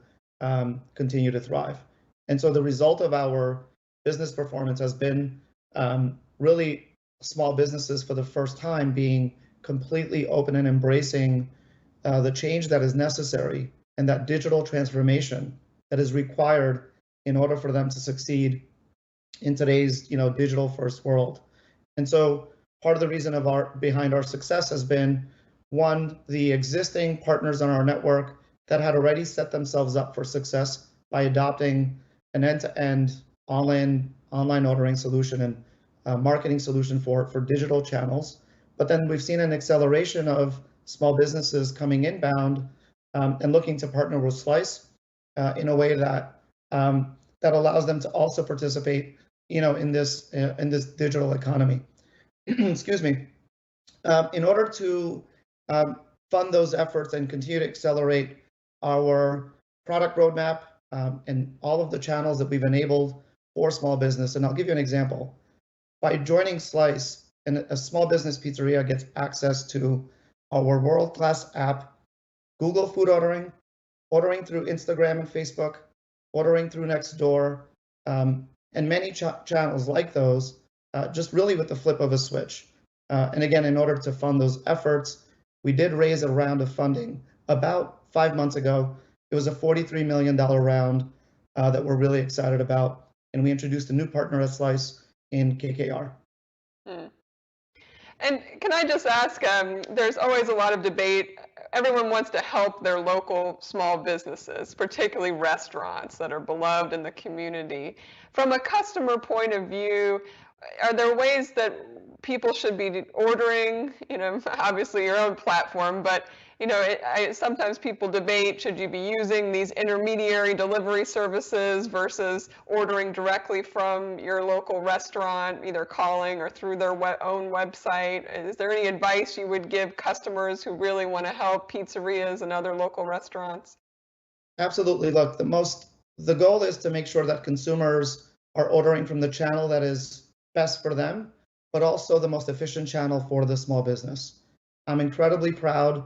continue to thrive. And so the result of our business performance has been really small businesses for the first time being completely open and embracing the change that is necessary and that digital transformation that is required in order for them to succeed in today's digital first world. And so part of the reason behind our success has been, one, the existing partners on our network that had already set themselves up for success by adopting an end-to-end online ordering solution and marketing solution for digital channels. But then we've seen an acceleration of small businesses coming inbound and looking to partner with Slice in a way that allows them to also participate, in this digital economy. Excuse me. In order to fund those efforts and continue to accelerate our product roadmap and all of the channels that we've enabled for small business, and I'll give you an example. By joining Slice, and a small business pizzeria gets access to our world-class app, Google Food Ordering, ordering through Instagram and Facebook, ordering through Nextdoor, and many channels like those, just really with the flip of a switch. And again, in order to fund those efforts, we did raise a round of funding about 5 months ago. It was a $43 million round that we're really excited about. And we introduced a new partner at Slice in KKR. And can I just ask, there's always a lot of debate. Everyone wants to help their local small businesses, particularly restaurants that are beloved in the community. From a customer point of view, are there ways that people should be ordering, obviously your own platform, but sometimes people debate, should you be using these intermediary delivery services versus ordering directly from your local restaurant, either calling or through their own website? Is there any advice you would give customers who really want to help pizzerias and other local restaurants? Absolutely. Look, the goal is to make sure that consumers are ordering from the channel that is best for them, but also the most efficient channel for the small business. I'm incredibly proud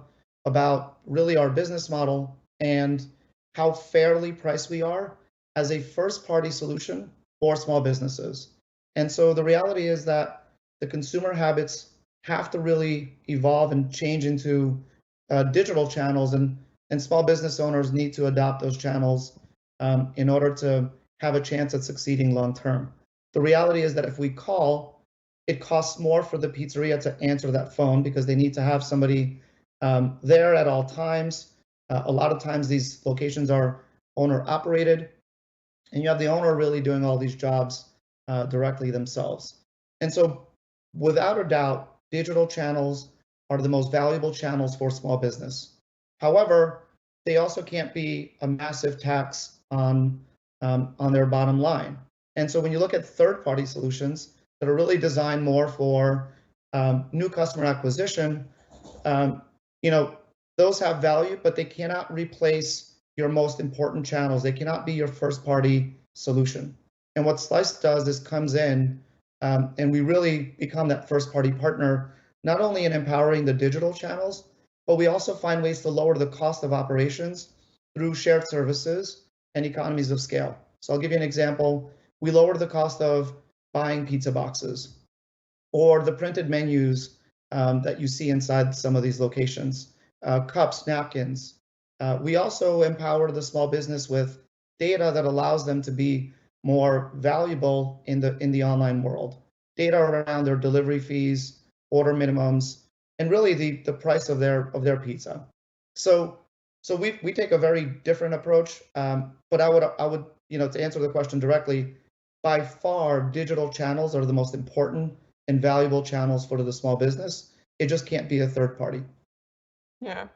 about really our business model and how fairly priced we are as a first-party solution for small businesses. And so the reality is that the consumer habits have to really evolve and change into digital channels, and small business owners need to adopt those channels in order to have a chance at succeeding long term. The reality is that if we call, it costs more for the pizzeria to answer that phone because they need to have somebody there at all times. A lot of times these locations are owner operated, and you have the owner really doing all these jobs directly themselves. And so without a doubt, digital channels are the most valuable channels for small business. However, they also can't be a massive tax on their bottom line. And so when you look at third-party solutions that are really designed more for new customer acquisition, those have value, but they cannot replace your most important channels. They cannot be your first-party solution. And what Slice does is comes in and we really become that first-party partner, not only in empowering the digital channels, but we also find ways to lower the cost of operations through shared services and economies of scale. So I'll give you an example. We lowered the cost of buying pizza boxes or the printed menus that you see inside some of these locations, cups, napkins. We also empower the small business with data that allows them to be more valuable in the online world. Data around their delivery fees, order minimums, and really the price of their pizza. So we take a very different approach. But I would to answer the question directly, by far digital channels are the most important and valuable channels for the small business. It just can't be a third party. Yeah.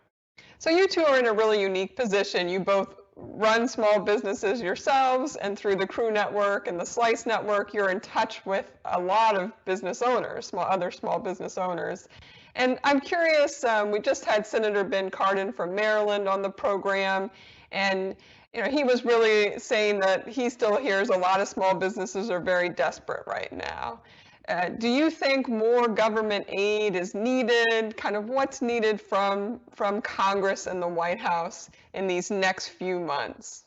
So you two are in a really unique position. You both run small businesses yourselves, and through the Crew Network and the Slice Network, you're in touch with a lot of business owners, other small business owners. And I'm curious, we just had Senator Ben Cardin from Maryland on the program, and he was really saying that he still hears a lot of small businesses are very desperate right now. Do you think more government aid is needed? Kind of what's needed from Congress and the White House in these next few months?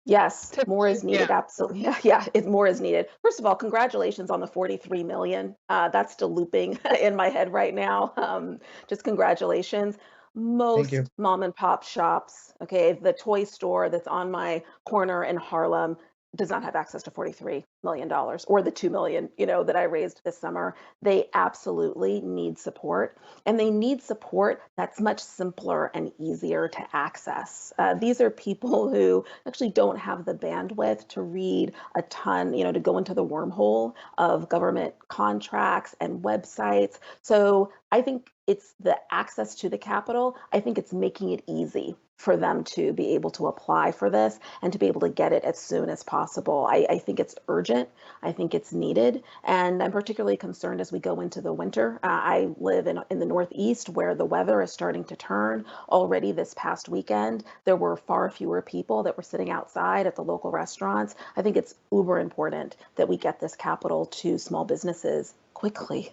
Yes, more is Tiffany, needed. yeah. Absolutely. More is needed. First of all, congratulations on the 43 million. That's still looping in my head right now. Just congratulations. Thank you. Most mom and pop shops, okay, the toy store that's on my corner in Harlem does not have access to $43 million or the 2 million, that I raised this summer. They absolutely need support, and they need support that's much simpler and easier to access. These are people who actually don't have the bandwidth to read a ton, to go into the wormhole of government contracts and websites. So I think it's the access to the capital. I think it's making it easy for them to be able to apply for this and to be able to get it as soon as possible. I think it's urgent. I think it's needed. And I'm particularly concerned as we go into the winter. I live in the Northeast where the weather is starting to turn. Already this past weekend, there were far fewer people that were sitting outside at the local restaurants. I think it's uber important that we get this capital to small businesses quickly.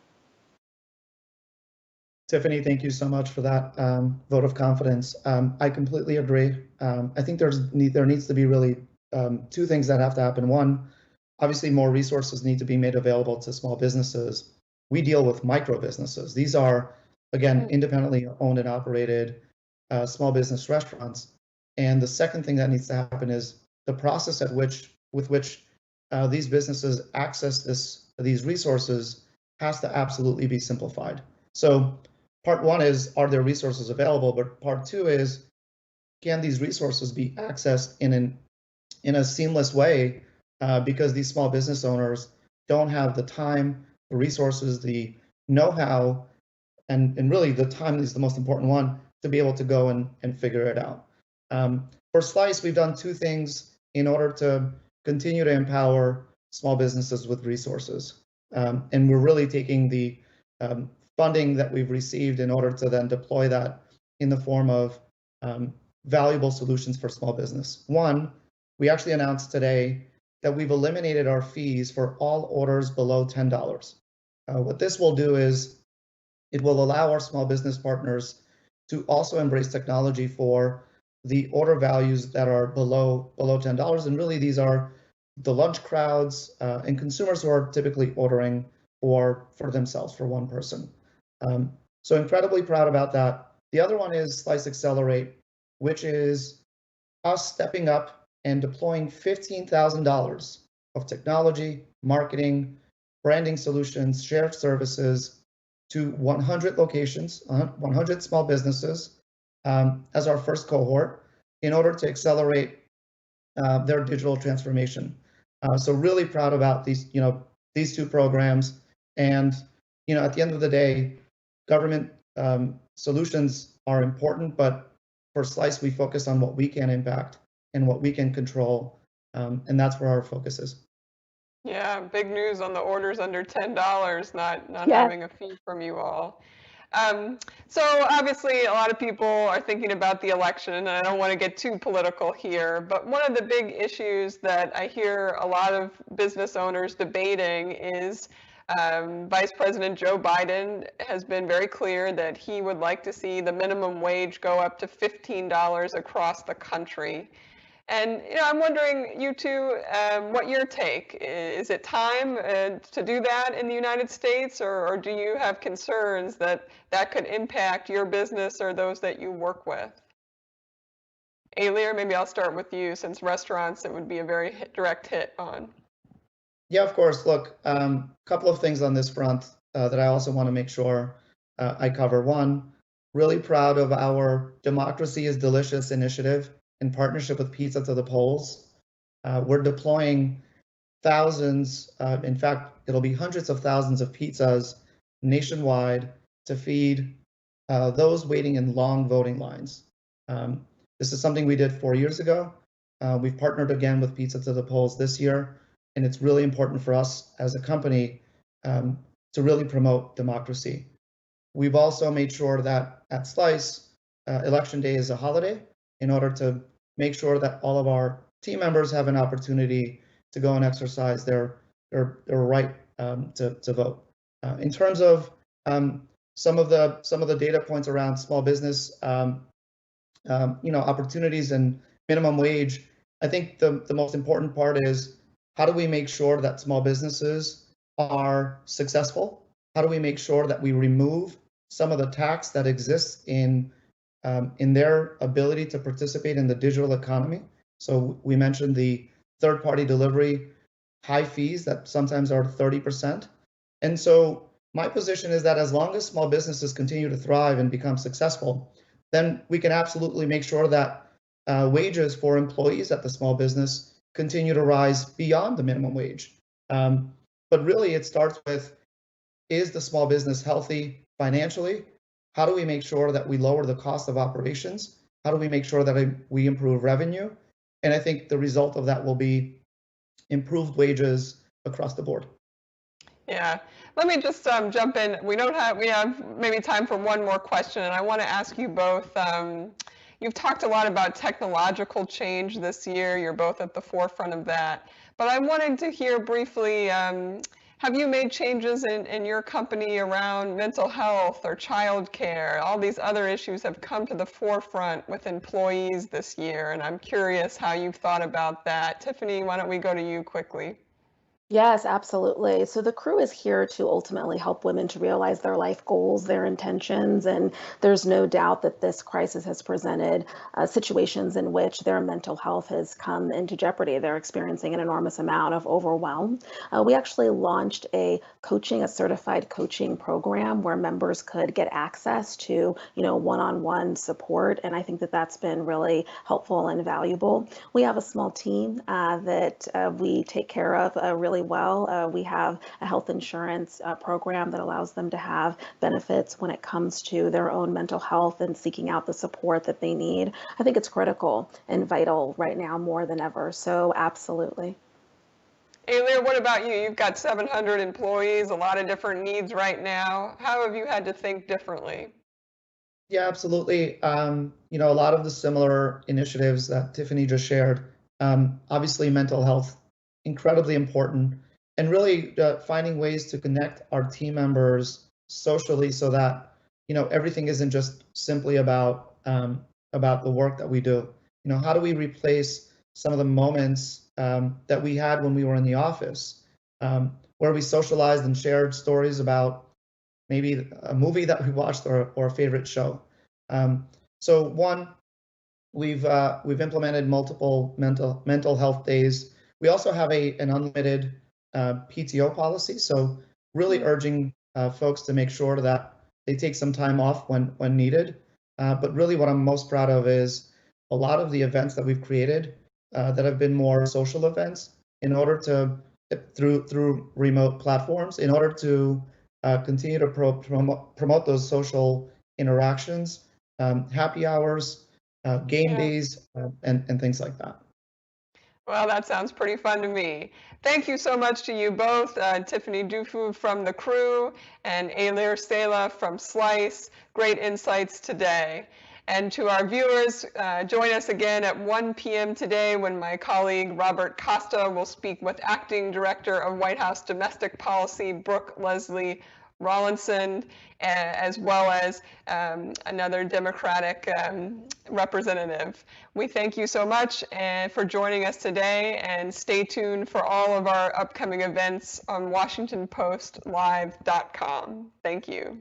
Tiffany, thank you so much for that vote of confidence. I completely agree. I think there needs to be really two things that have to happen. One, obviously more resources need to be made available to small businesses. We deal with micro businesses. These are, again, independently owned and operated small business restaurants. And the second thing that needs to happen is the process with which these businesses access these resources has to absolutely be simplified. So part one is, are there resources available? But part two is, can these resources be accessed in a seamless way? Because these small business owners don't have the time, the resources, the know-how, and really the time is the most important one, to be able to go and figure it out. For Slice, we've done two things in order to continue to empower small businesses with resources. And we're really taking the funding that we've received in order to then deploy that in the form of valuable solutions for small business. One, we actually announced today that we've eliminated our fees for all orders below $10. What this will do is it will allow our small business partners to also embrace technology for the order values that are below $10. And really, these are the lunch crowds and consumers who are typically ordering for themselves, for one person. So incredibly proud about that. The other one is Slice Accelerate, which is us stepping up and deploying $15,000 of technology, marketing, branding solutions, shared services to 100 locations, 100 small businesses as our first cohort in order to accelerate their digital transformation. So really proud about these two programs. And at the end of the day, government solutions are important, but for Slice, we focus on what we can impact and what we can control, and that's where our focus is. Yeah, big news on the orders under $10, not Yeah. having a fee from you all. So obviously a lot of people are thinking about the election, and I don't want to get too political here, but one of the big issues that I hear a lot of business owners debating is Vice President Joe Biden has been very clear that he would like to see the minimum wage go up to $15 across the country. And I'm wondering, you two, what your take is? It time to do that in the United States, or do you have concerns that that could impact your business or those that you work with? Alir, maybe I'll start with you, since restaurants, it would be a very direct hit on. Yeah, of course. Look, couple of things on this front that I also want to make sure I cover. One, really proud of our Democracy is Delicious initiative in partnership with Pizza to the Polls. We're deploying thousands, in fact, it'll be hundreds of thousands of pizzas nationwide to feed those waiting in long voting lines. This is something we did 4 years ago. We've partnered again with Pizza to the Polls this year, and it's really important for us as a company to really promote democracy. We've also made sure that at Slice, Election Day is a holiday in order to make sure that all of our team members have an opportunity to go and exercise their right to vote. In terms of some of the data points around small business, opportunities and minimum wage, I think the most important part is, how do we make sure that small businesses are successful? How do we make sure that we remove some of the tax that exists in their ability to participate in the digital economy? So we mentioned the third-party delivery high fees that sometimes are 30%. And so my position is that as long as small businesses continue to thrive and become successful, then we can absolutely make sure that wages for employees at the small business continue to rise beyond the minimum wage. But really, it starts with, is the small business healthy financially? How do we make sure that we lower the cost of operations? How do we make sure that we improve revenue? And I think the result of that will be improved wages across the board. Yeah, let me just jump in. We have maybe time for one more question, and I want to ask you both. You've talked a lot about technological change this year. You're both at the forefront of that. But I wanted to hear briefly, have you made changes in your company around mental health or childcare? All these other issues have come to the forefront with employees this year, and I'm curious how you've thought about that. Tiffany, why don't we go to you quickly? Yes, absolutely. So the crew is here to ultimately help women to realize their life goals, their intentions, and there's no doubt that this crisis has presented situations in which their mental health has come into jeopardy. They're experiencing an enormous amount of overwhelm. We actually launched a certified coaching program where members could get access to, one-on-one support, and I think that that's been really helpful and valuable. We have a small team that we take care of really well. We have a health insurance program that allows them to have benefits when it comes to their own mental health and seeking out the support that they need. I think it's critical and vital right now more than ever. So absolutely. Alir, what about you? You've got 700 employees, a lot of different needs right now. How have you had to think differently? Yeah, absolutely. A lot of the similar initiatives that Tiffany just shared, obviously mental health, incredibly important, and really finding ways to connect our team members socially so that everything isn't just simply about the work that we do. How do we replace some of the moments that we had when we were in the office, where we socialized and shared stories about maybe a movie that we watched or a favorite show. So one, we've implemented multiple mental health days. We also have an unlimited PTO policy, so really urging folks to make sure that they take some time off when needed. But really what I'm most proud of is a lot of the events that we've created that have been more social events in order to, through remote platforms, in order to continue to promote those social interactions, happy hours, game days, and things like that. Well, that sounds pretty fun to me. Thank you so much to you both, Tiffany Dufu from the crew and Alir Sela from Slice. Great insights today. And to our viewers, join us again at 1 p.m. today when my colleague Robert Costa will speak with Acting Director of White House Domestic Policy, Brooke Leslie Rawlinson, as well as another Democratic representative. We thank you so much for joining us today, and stay tuned for all of our upcoming events on WashingtonPostLive.com. Thank you.